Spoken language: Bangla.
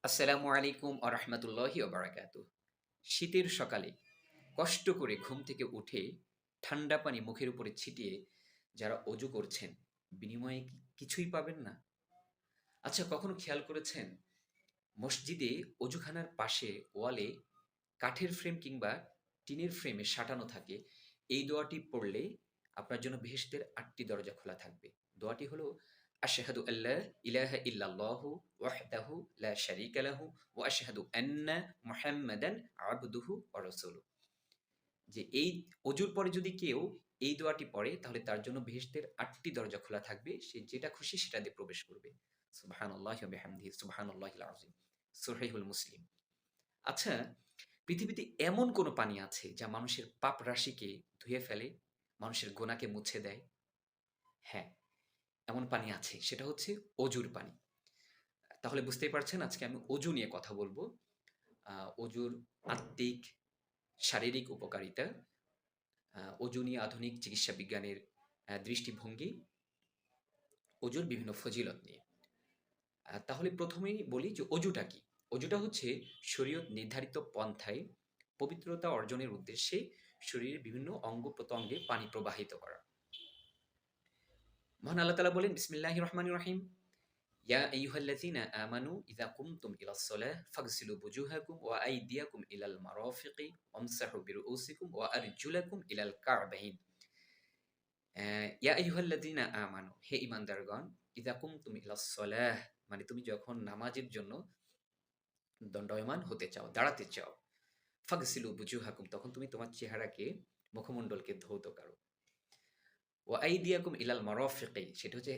আসসালামু আলাইকুম আ রহমতুল্লাহি ওয়া বারাকাতুহু। শীতের সকালে কষ্ট করে ঘুম থেকে উঠে ঠান্ডা পানি মুখের উপরে ছিটিয়ে যারা অজু করছেন, বিনিময়ে কি কিছুই পাবেন না? আচ্ছা, কখনো খেয়াল করেছেন মসজিদে অজুখানার পাশে ওয়ালে কাঠের ফ্রেম কিংবা টিনের ফ্রেমে সাঁটানো থাকে, এই দোয়াটি পড়লে আপনার জন্য বেহেশতের ৮টি দরজা খোলা থাকবে। দোয়াটি হলো আশহাদু আল্লা ইলাহা ইল্লাল্লাহু ওয়াহদাহু লা শারীকা লাহু ওয়া আশহাদু আন্না মুহাম্মাদান আবদুহু ওয়া রাসূলুহু। যে এই অজুর পরে যদি কেউ এই দোয়াটি পড়ে তাহলে তার জন্য বেহেশতের ৮টি দরজা খোলা থাকবে। সে যেটা খুশি সেটা দিয়ে প্রবেশ করবে। সুবহানাল্লাহি ওয়া বিহামদিহি সুবহানাল্লাহিল আযীম। সহিহুল মুসলিম। আচ্ছা, পৃথিবীতে এমন কোনো পানি আছে যা মানুষের পাপ রাশিকে ধুয়ে ফেলে, মানুষের গোনাকে মুছে দেয়? হ্যাঁ, এমন পানি আছে। সেটা হচ্ছে অজুর পানি। তাহলে বুঝতেই পারছেন আজকে আমি অজু নিয়ে কথা বলবো। আ অজুর আত্মিক, শারীরিক উপকারিতা, অজু নিয়ে আধুনিক চিকিৎসা বিজ্ঞানের দৃষ্টিভঙ্গি, অজুর বিভিন্ন ফজিলত নিয়ে। তাহলে ১ম এই বলি যে অজুটা কি? অজুটা হচ্ছে শরীয়ত নির্ধারিত পন্থায় পবিত্রতা অর্জনের উদ্দেশ্যে শরীরের বিভিন্ন অঙ্গ-প্রত্যঙ্গে পানি প্রবাহিত করা। মহান আল্লাহ তাআলা বলেন, বিসমিল্লাহির রহমানির রহিম, ইয়া আইয়ুহাল্লাযীনা আমানু ইযা কুমতুম ইলাস সালাহ ফাগসিলু বুজুহাকুম ওয়া আইদিয়াকুম ইলাল মারাফিকি ওয়ামসাহু বিরুউসিকুম ওয়া আরজুলাকুম ইলাল কা'বাইন। ইয়া আইয়ুহাল্লাযীনা আমানু, হে ঈমানদারগণ, ইযা কুমতুম ইলাস সালাহ মানে তুমি যখন নামাজের জন্য দণ্ডায়মান হতে চাও, দাঁড়াতে চাও। ফাগসিলু বুজুহাকুম, তখন তুমি তোমার চেহারাকে, মুখমণ্ডলকে ধৌত করো। ওয়া আইদিয়াকুম ইলাল মারাফিকি, সেটা হচ্ছে